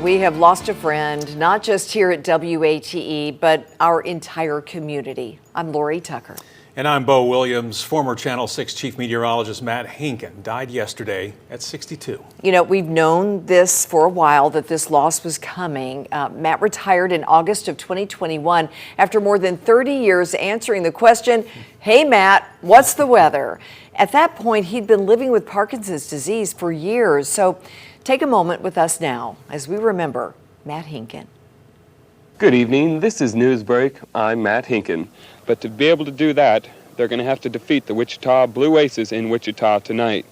we have lost a friend, not just here at WATE, but our entire community. I'm Lori Tucker. And I'm Bo Williams. Former Channel 6 Chief Meteorologist Matt Hinkin died yesterday at 62. You know, we've known this for a while, that this loss was coming. Matt retired in August of 2021 after more than 30 years answering the question, "Hey Matt, what's the weather?" At that point, he'd been living with Parkinson's disease for years. So take a moment with us now as we remember Matt Hinkin. Good evening, this is Newsbreak. I'm Matt Hinkin. But to be able to do that, they're going to have to defeat the Wichita Blue Aces in Wichita tonight.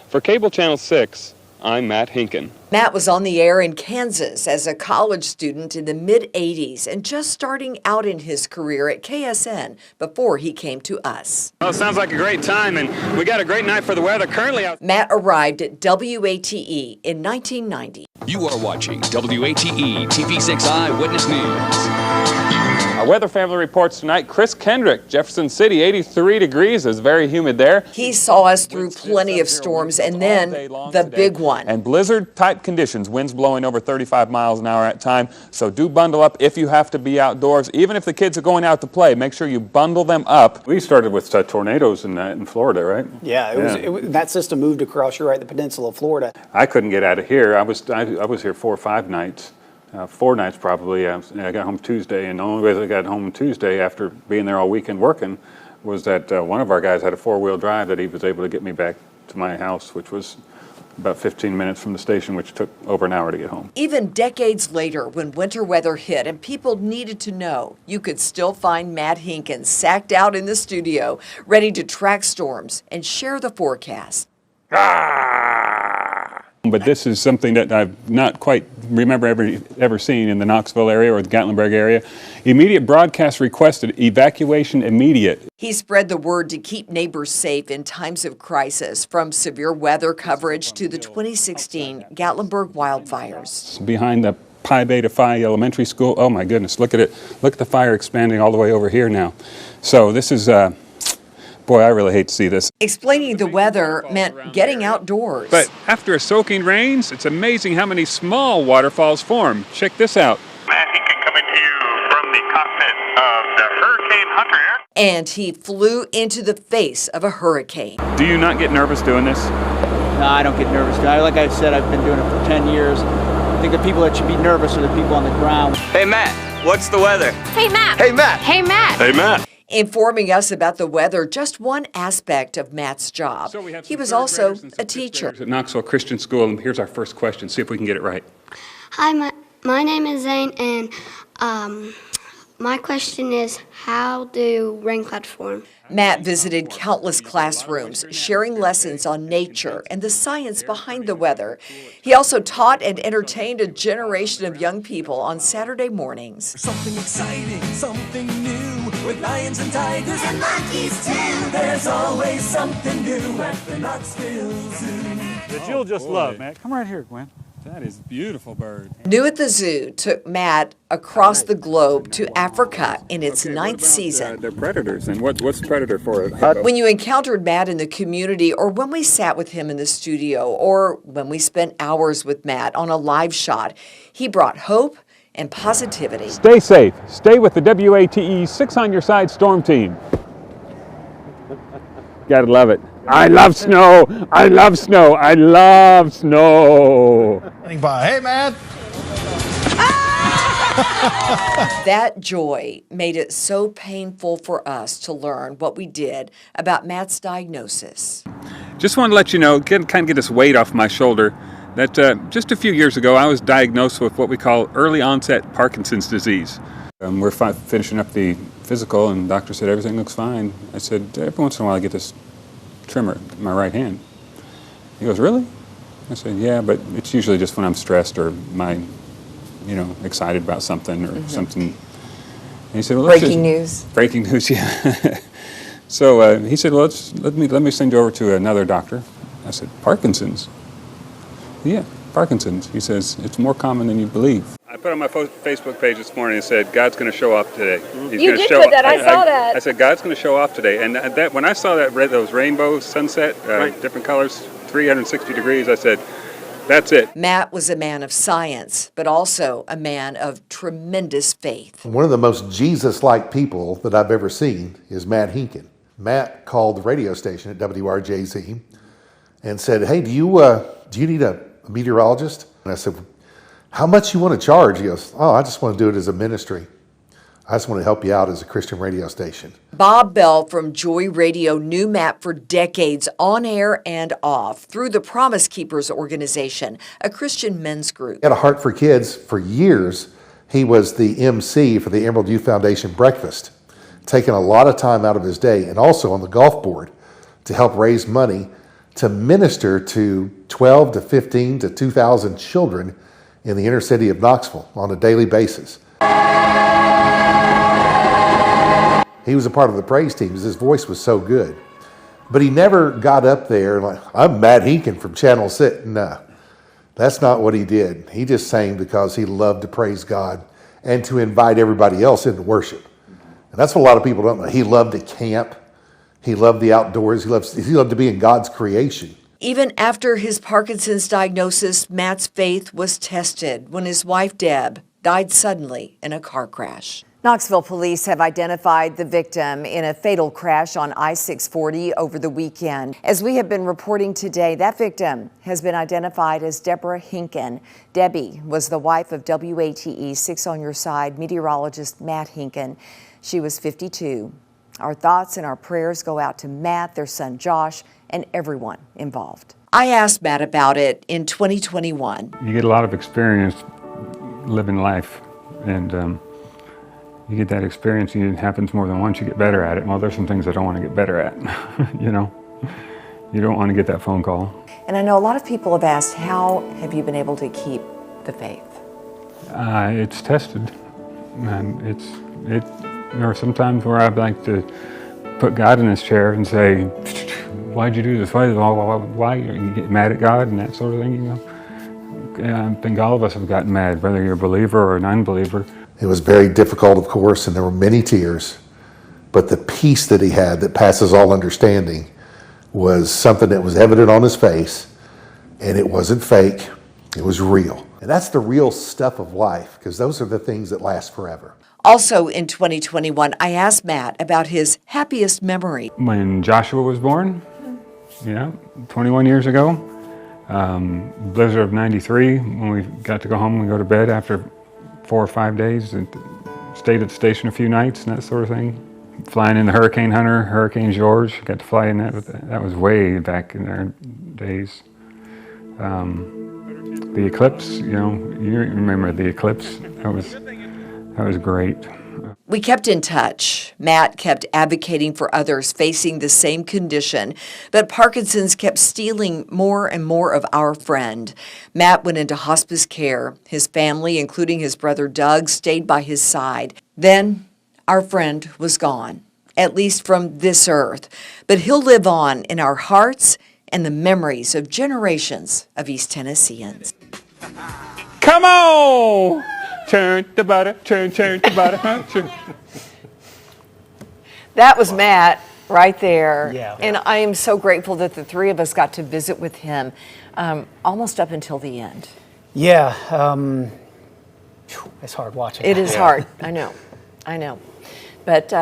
For Cable Channel 6, I'm Matt Hinkin. Matt was on the air in Kansas as a college student in the mid-'80s and just starting out in his career at KSN before he came to us. Well, it sounds like a great time, and we got a great night for the weather currently out. Matt arrived at WATE in 1990. You are watching WATE TV6 Eyewitness News. Our weather family reports tonight. Chris Kendrick, Jefferson City, 83 degrees. It's very humid there. He saw us through plenty of storms and then the big one. And blizzard-type conditions, winds blowing over 35 miles an hour at time. So do bundle up if you have to be outdoors. Even if the kids are going out to play, make sure you bundle them up. We started with tornadoes in Florida, right? Yeah, that system moved across, you're right, the peninsula of Florida. I couldn't get out of here. I was here 4 or 5 nights. 4 nights probably. I got home Tuesday, and the only way I got home Tuesday after being there all weekend working was that one of our guys had a 4-wheel drive that he was able to get me back to my house, which was about 15 minutes from the station, which took over an hour to get home. Even decades later, when winter weather hit and people needed to know, you could still find Matt Hinkin sacked out in the studio, ready to track storms and share the forecast. But this is something that I've not quite remember ever seen in the Knoxville area or the Gatlinburg area. Immediate broadcast requested, evacuation immediate. He spread the word to keep neighbors safe in times of crisis, from severe weather coverage to the 2016 Gatlinburg wildfires. Behind the Pi Beta Phi Elementary School, oh my goodness, look at it. Look at the fire expanding all the way over here now. So this is boy, I really hate to see this. Explaining the weather meant getting outdoors. But after a soaking rains, it's amazing how many small waterfalls form. Check this out. Matt Hinkin coming to you from the cockpit of the Hurricane Hunter. And he flew into the face of a hurricane. Do you not get nervous doing this? No, I don't get nervous. Like I said, I've been doing it for 10 years. I think the people that should be nervous are the people on the ground. Hey Matt, what's the weather? Hey Matt. Hey Matt. Hey Matt. Hey Matt. Informing us about the weather, just one aspect of Matt's job. He was also a teacher. At Knoxville Christian School, and here's our first question. See if we can get it right. Hi, my name is Zane, and my question is, how do rain clouds form? Matt visited countless classrooms, sharing lessons on nature and the science behind the weather. He also taught and entertained a generation of young people on Saturday mornings. Something exciting, something new, with lions and tigers and monkeys too. There's always something new at the Knoxville Zoo. That you'll just love, Matt. Come right here, Gwen. That is a beautiful bird. New at the Zoo took Matt across the globe to Africa in its 9th season. They're predators, and what's predator for? When you encountered Matt in the community, or when we sat with him in the studio, or when we spent hours with Matt on a live shot, he brought hope and positivity. Stay safe. Stay with the WATE 6 on your side storm team. Gotta love it. I love snow. I love snow. I love snow. Hey, man. That joy made it so painful for us to learn what we did about Matt's diagnosis. Just want to let you know, kind of get this weight off my shoulder, that just a few years ago I was diagnosed with what we call early onset Parkinson's disease. We're finishing up the physical, and the doctor said everything looks fine. I said, every once in a while I get this tremor in my right hand. He goes, really? I said, yeah, but it's usually just when I'm stressed or excited about something or something. And he said, well, breaking news. Breaking news, yeah. So he said, well, let me send you over to another doctor. I said, Parkinson's? Yeah, Parkinson's. He says, it's more common than you believe. I put on my Facebook page this morning and said, God's going to show off today. You did put that. I saw that. I said, God's going to show off today. And that when I saw those rainbow sunset, different colors, 360 degrees, I said, That's it. Matt was a man of science, but also a man of tremendous faith. One of the most Jesus-like people that I've ever seen is Matt Hinkin. Matt called the radio station at WRJZ and said, "Hey, do you need a meteorologist?" And I said, "How much you want to charge?" He goes, "Oh, I just want to do it as a ministry. I just want to help you out as a Christian radio station." Bob Bell from Joy Radio knew Matt for decades, on air and off, through the Promise Keepers organization, a Christian men's group. He had a heart for kids. For years, he was the MC for the Emerald Youth Foundation breakfast, taking a lot of time out of his day, and also on the golf board to help raise money to minister to 12 to 15 to 2,000 children in the inner city of Knoxville on a daily basis. He was a part of the praise team because his voice was so good. But he never got up there and like, "I'm Matt Hinkin from Channel 6. No, that's not what he did. He just sang because he loved to praise God and to invite everybody else into worship. And that's what a lot of people don't know. He loved to camp. He loved the outdoors. He loved to be in God's creation. Even after his Parkinson's diagnosis, Matt's faith was tested when his wife, Deb, died suddenly in a car crash. Knoxville police have identified the victim in a fatal crash on I-640 over the weekend. As we have been reporting today, that victim has been identified as Deborah Hinkin. Debbie was the wife of WATE 6 on Your Side meteorologist Matt Hinkin. She was 52. Our thoughts and our prayers go out to Matt, their son Josh, and everyone involved. I asked Matt about it in 2021. You get a lot of experience living life, and you get that experience, and it happens more than once, you get better at it. Well, there's some things I don't want to get better at, you know. You don't want to get that phone call. And I know a lot of people have asked, how have you been able to keep the faith? It's tested, and there are some times where I'd like to put God in his chair and say, "Why'd you do this? Why you get mad at God?" and that sort of thing, you know. I think all of us have gotten mad, whether you're a believer or an unbeliever. It was very difficult, of course, and there were many tears. But the peace that he had that passes all understanding was something that was evident on his face, and it wasn't fake, it was real. And that's the real stuff of life, because those are the things that last forever. Also in 2021, I asked Matt about his happiest memory. When Joshua was born, 21 years ago, blizzard of 93, when we got to go home and go to bed after 4 or 5 days, and stayed at the station a few nights and that sort of thing. Flying in the Hurricane Hunter, Hurricane George, got to fly in that. That was way back in their days. The eclipse, you remember the eclipse? That was great. We kept in touch. Matt kept advocating for others facing the same condition, but Parkinson's kept stealing more and more of our friend. Matt went into hospice care. His family, including his brother Doug, stayed by his side. Then our friend was gone, at least from this earth. But he'll live on in our hearts and the memories of generations of East Tennesseans. Come on! Turn the butter, turn the butter, turn. That was Matt right there. Yeah. And I am so grateful that the three of us got to visit with him almost up until the end. Yeah, it's hard watching. It is hard. I know. But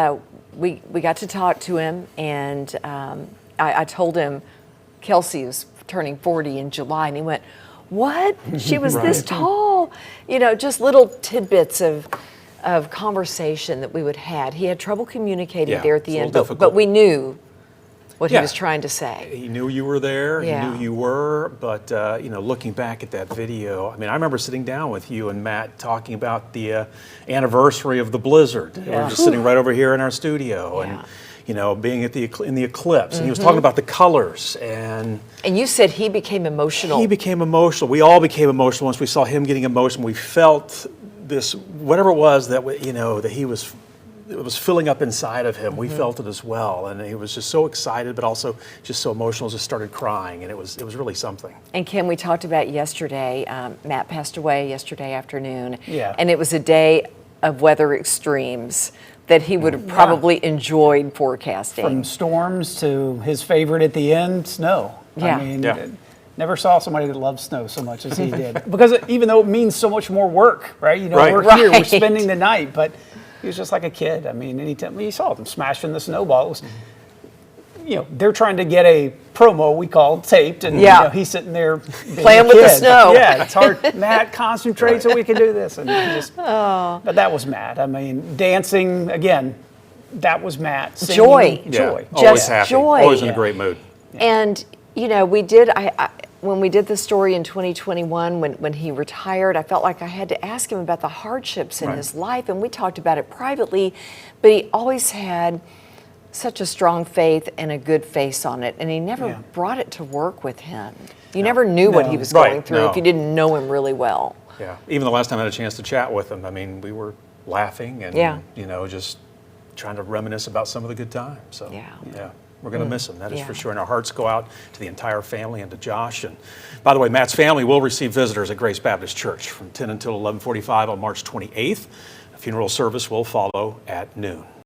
we got to talk to him, and I told him Kelsey was turning 40 in July, and he went, "What? She was this tall?" Just little tidbits of conversation that we would have. He had trouble communicating there at the end, but we knew what he was trying to say. He knew you were there. Yeah. He knew you were. But looking back at that video, I remember sitting down with you and Matt talking about the anniversary of the blizzard. Yeah. We were just sitting right over here in our studio, and being at in the eclipse, and he was talking about the colors, and you said he became emotional. He became emotional. We all became emotional once we saw him getting emotional. We felt this, whatever it was that that he was. It was filling up inside of him. We felt it as well, and he was just so excited, but also just so emotional. Just started crying, and it was really something. And Kim, we talked about yesterday. Matt passed away yesterday afternoon, and it was a day of weather extremes that he would have probably enjoyed forecasting. From storms to his favorite at the end, snow. Yeah. I mean, Never saw somebody that loved snow so much as he did. Because even though it means so much more work, right? You know, Right. we're here, we're Right. spending the night, but he was just like a kid. I mean, anytime you saw them smashing the snowball, it was, you know, they're trying to get a promo we call taped, and Yeah. you know, he's sitting there being Playing a with the kid. snow. Yeah, it's hard. Matt, concentrate so we can do this. And he just, but that was Matt. I mean, dancing again. That was Matt. Singing, Joy. joy. Yeah. Always Just happy. joy. Always in a Yeah. great mood. And, you know, we did, when we did the story in 2021, when he retired, I felt like I had to ask him about the hardships in Right. his life. And we talked about it privately, but he always had such a strong faith and a good face on it. And he never brought it to work with him. You never knew what he was Right. going through No. if you didn't know him really well. Yeah. Even the last time I had a chance to chat with him, I mean, we were laughing and, you know, just trying to reminisce about some of the good times. So, yeah. We're going to miss him, that is for sure. And our hearts go out to the entire family and to Josh. And by the way, Matt's family will receive visitors at Grace Baptist Church from 10 until 11:45 on March 28th. A funeral service will follow at noon.